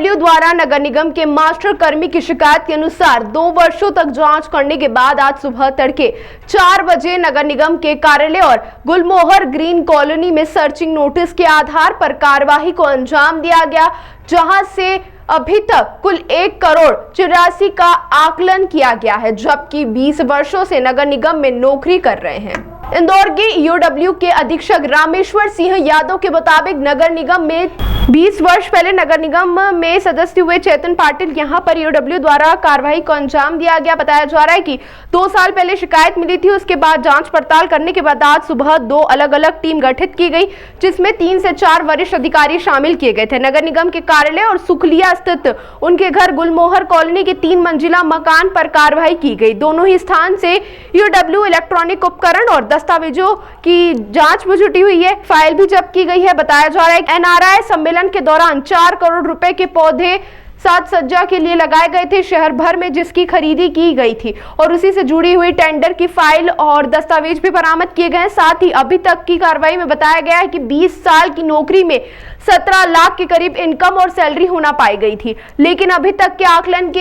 EOW द्वारा नगर निगम के master कर्मी की शिकायत के अनुसार 2 वर्षों तक जांच करने के बाद आज सुबह तड़के 4 बजे नगर निगम के कार्यालय और गुलमोहर ग्रीन कॉलोनी में सर्चिंग नोटिस के आधार पर कार्यवाही को अंजाम दिया गया, जहां से अभी तक कुल 1,84,00,000 का आकलन किया गया है, जबकि 20 वर्षों से नगर निगम में नौकरी कर रहे हैं। इंदौर के ईओडब्ल्यू के अधीक्षक रामेश्वर सिंह यादव के मुताबिक नगर निगम में 20 वर्ष पहले नगर निगम में सदस्य हुए चेतन पाटिल यहां पर ईओडब्ल्यू द्वारा कार्रवाई को अंजाम दिया गया। बताया जा रहा है कि 2 साल पहले शिकायत मिली थी, उसके बाद जांच पड़ताल करने के बाद आज सुबह 2 अलग-अलग टीम गठित की गई, जिसमें 3 से 4 वरिष्ठ अधिकारी शामिल किए गए थे। नगर निगम के कार्यालय और सुखलिया स्थित उनके घर गुलमोहर कॉलोनी के 3 मंजिला मकान पर कार्रवाई की गई। दोनों ही स्थान से ईओडब्ल्यू इलेक्ट्रॉनिक उपकरण और दस्तावेजों की जांच में जुटी हुई है। फाइल भी जब्त की गई है। बताया जा रहा है कि एनआरआई सम्मेलन के दौरान 4 करोड़ रुपए के पौधे साज सज्जा के लिए लगाए गए थे शहर भर में, जिसकी खरीदी की गई थी और उसी से जुड़ी हुई टेंडर की फाइल और दस्तावेज भी बरामद किए गए। साथ ही अभी तक की कार्रवाई में बताया गया है कि 20 साल की नौकरी में 17 लाख के करीब इनकम और सैलरी होना पाई गई थी, लेकिन अभी तक के आकलन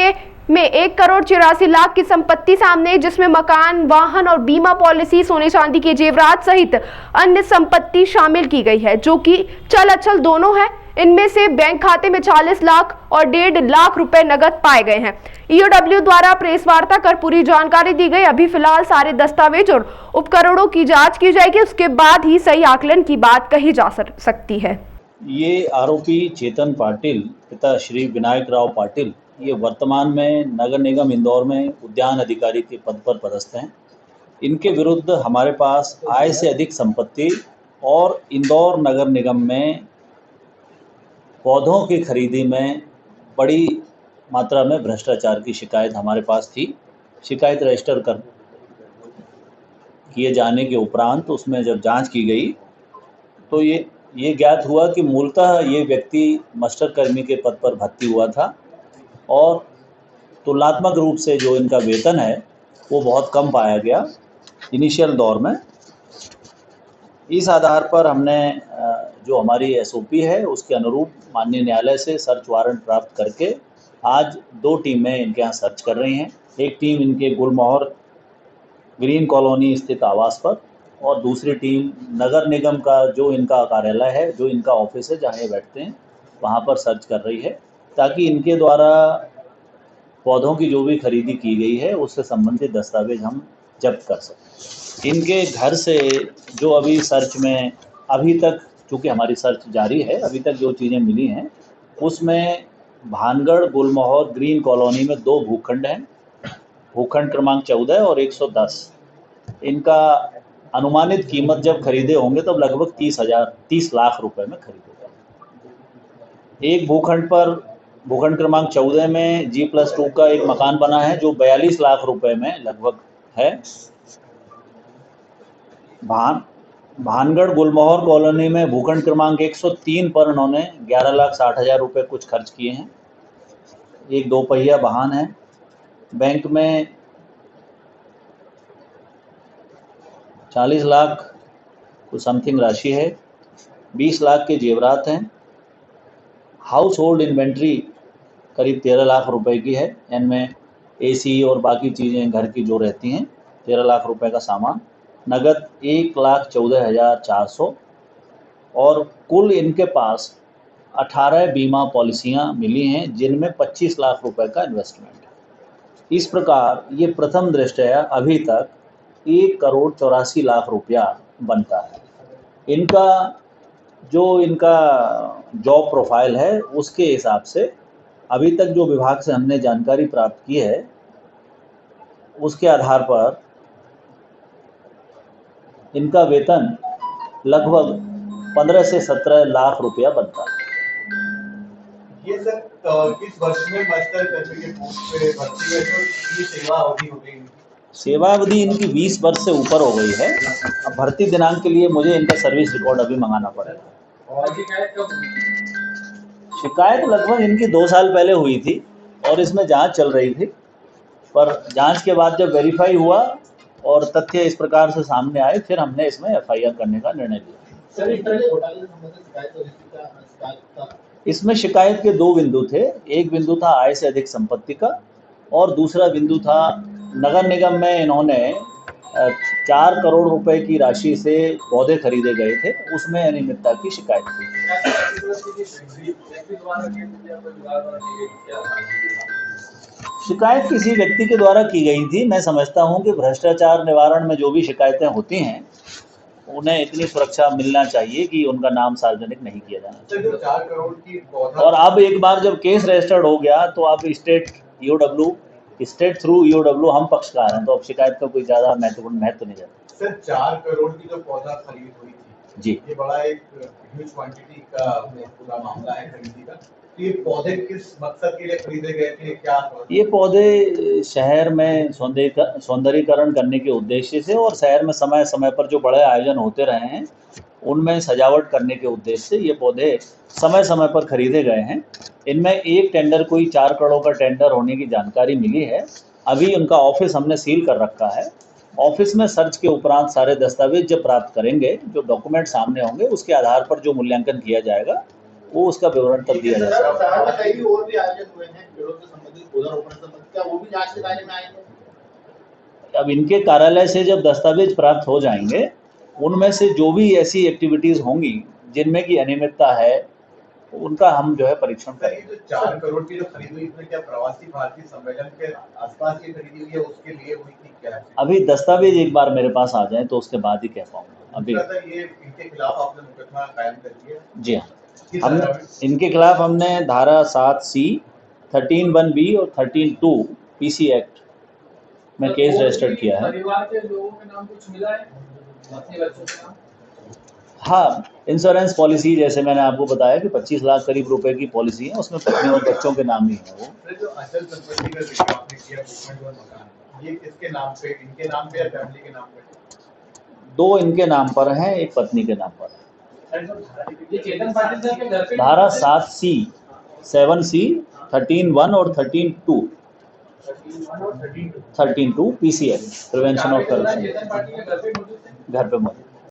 में 1,84,00,000 की संपत्ति सामने, जिसमें मकान, वाहन और बीमा पॉलिसी, सोने चांदी के जेवरात सहित अन्य संपत्ति शामिल की गई है, जो कि चल अचल दोनों है। इनमें से बैंक खाते में 40 लाख और 1.5 लाख रुपए नगद पाए गए हैं। ईओडब्ल्यू द्वारा प्रेस वार्ता कर पूरी जानकारी दी गई। अभी फिलहाल सारे दस्तावेज और उपकरणों की जांच की जाएगी, उसके बाद ही सही आकलन की बात कही जा सकती है। ये आरोपी चेतन पाटिल पिता श्री विनायक राव पाटिल ये वर्तमान में नगर निगम इंदौर में उद्यान अधिकारी के पद पर पदस्थ हैं। इनके विरुद्ध हमारे पास आय से अधिक संपत्ति और इंदौर नगर निगम में पौधों की खरीदी में बड़ी मात्रा में भ्रष्टाचार की शिकायत हमारे पास थी। शिकायत रजिस्टर कर किए जाने के उपरांत उसमें जब जांच की गई तो ये ज्ञात हुआ कि मूलतः ये व्यक्ति मास्टर कर्मी के पद पर भर्ती हुआ था और तुलनात्मक रूप से जो इनका वेतन है वो बहुत कम पाया गया इनिशियल दौर में। इस आधार पर हमने जो हमारी एसओपी है उसके अनुरूप माननीय न्यायालय से सर्च वारंट प्राप्त करके आज 2 टीमें इनके यहाँ सर्च कर रही हैं। एक टीम इनके गुलमोहर ग्रीन कॉलोनी स्थित आवास पर और दूसरी टीम नगर निगम का जो इनका कार्यालय है, जो इनका ऑफिस है जहाँ ये बैठते हैं, वहाँ पर सर्च कर रही है, ताकि इनके द्वारा पौधों की जो भी खरीदी की गई है उससे संबंधित दस्तावेज हम जब्त कर सकें। इनके घर से जो अभी सर्च में अभी तक, चूँकि हमारी सर्च जारी है, अभी तक जो चीज़ें मिली हैं उसमें भानगढ़ गुलमोहर ग्रीन कॉलोनी में 2 भूखंड हैं, भूखंड क्रमांक 14 और 110। इनका अनुमानित कीमत जब खरीदे होंगे तब लगभग 30 लाख रुपए में खरीदे गए। एक भूखंड पर भूखंड क्रमांक 14 में G+2 का एक मकान बना है जो 42 लाख रुपए में लगभग है। भानगढ़ गुलमोहर कॉलोनी में भूखंड क्रमांक 103 पर उन्होंने 11,60,000 रुपये कुछ खर्च किए हैं। एक 2 पहिया वाहन है। बैंक में 40 लाख कुछ समथिंग राशि है। 20 लाख के जेवरात हैं। हाउस होल्ड इन्वेंट्री करीब 13 लाख रुपए की है। इनमें एसी और बाकी चीज़ें घर की जो रहती हैं, 13 लाख रुपए का सामान। नगद 1,14,400 और कुल इनके पास 18 बीमा पॉलिसियां मिली हैं, जिनमें 25 लाख रुपए का इन्वेस्टमेंट है। इस प्रकार ये प्रथम दृष्टया अभी तक 1,84,00,000 रुपया बनता है। इनका जॉब प्रोफाइल है उसके हिसाब से अभी तक जो विभाग से हमने जानकारी प्राप्त की है उसके आधार पर इनका वेतन लगभग 15 से 17 लाख रुपया बनता है। ये सर किस वर्ष में मास्टर कर्मी के पोस्ट पे भर्ती हुए थे? ये सेवा अवधि हो गई? सेवा अवधि इनकी 20 वर्ष से ऊपर हो गई है। अब भर्ती दिनांक के लिए मुझे इनका सर्विस रिकॉर्ड अभी मंगाना पड़ेगा। और शिकायत कब? शिकायत लगभग इनकी 2 साल पहले हुई थी और इसमें जांच चल रही थी, पर जांच के बाद जब वेरीफाई हुआ और तथ्य इस प्रकार से सामने आए, फिर हमने इसमें एफआईआर करने का निर्णय लिया। सर, इस तरह के घोटाले से संबंधित शिकायत इसमें शिकायत के दो बिंदु थे। एक बिंदु था आय से अधिक संपत्ति का और दूसरा बिंदु था नगर निगम में इन्होंने 4 करोड़ रुपए की राशि से पौधे खरीदे गए थे, उसमें अनियमितता की शिकायत थी। शिकायत किसी व्यक्ति के द्वारा की गई थी। मैं समझता हूं कि भ्रष्टाचार निवारण में जो भी शिकायतें होती हैं उन्हें इतनी सुरक्षा मिलना चाहिए कि उनका नाम सार्वजनिक नहीं किया जाना चाहिए। जो 4 करोड़ की पौधा और अब एक बार जब केस रजिस्टर्ड हो गया तो अब स्टेट थ्रू ईओडब्ल्यू हम पक्षकार हैं, तो अब शिकायत का कोई ज़्यादा महत्वपूर्ण महत्व नहीं जाता। सर 4 करोड़ की जो पौधा खरीद हुई थी जी, ये बड़ा एक ह्यूज क्वांटिटी का पूरा मामला है खरीदी का। तो ये पौधे किस मकसद के लिए खरीदे गए थे, क्या ये पौधे शहर में सौंदर्यीकरण करने के उद्देश्य से और शहर में समय समय पर जो बड़े आयोजन होते रहे हैं उनमें सजावट करने के उद्देश्य से ये पौधे समय समय पर खरीदे गए हैं। इनमें एक टेंडर कोई 4 करोड़ का टेंडर होने की जानकारी मिली है। अभी उनका ऑफिस हमने सील कर रखा है। ऑफिस में सर्च के उपरांत सारे दस्तावेज जब प्राप्त करेंगे, जो डॉक्यूमेंट सामने होंगे, उसके आधार पर जो मूल्यांकन किया जाएगा वो उसका विवरण तब दिया जाएगा। और भी आयोजन हुए हैं पेड़ों से संबंधित, पौधारोपण से संबंधित, क्या वो भी जांच के दायरे में आएंगे? अब इनके कार्यालय से जब दस्तावेज प्राप्त हो जाएंगे, उनमें से जो भी ऐसी एक्टिविटीज़ होंगी जिनमें की अनियमितता है उनका हम जो है परीक्षण सर ये करेंगे। जो 4 करोड़ की जो खरीदी हुई इसमें क्या प्रवासी भारतीय सम्मेलन के आसपास की खरीदी हुई है, उसके लिए हुई थी क्या है? अभी दस्तावेज एक बार मेरे पास आ जाए तो उसके बाद ही कह पाऊंगा। अभी सर ये इनके खिलाफ आपने मुकदमा कायम कर दिया? जी हाँ, हम इनके खिलाफ हमने धारा 7C, 13(1)B और 13(2) PC एक्ट में केस रजिस्टर्ड किया है। परिवार के लोगों के नाम कुछ मिला है, अपने बच्चों के नाम? हाँ, इंश्योरेंस पॉलिसी जैसे मैंने आपको बताया कि 25 लाख करीब रुपए की पॉलिसी है, उसमें पत्नी और बच्चों के नाम ही है वो। सर जो अचल संपत्ति का जिक्र आपने किया, बेसमेंट और मकान, ये किसके नाम पे, इनके नाम पे या फैमिली के नाम पे? 2 इनके नाम पर हैं, एक पत्नी के नाम पर है। ये चेतन पाटिल साहब के घर पे धारा 7C, 7C, 13(1) और 13(2) 13(2) PC act, prevention of corruption, Chetan Patil के घर पे मौजूद थे? घर पे मौजूद।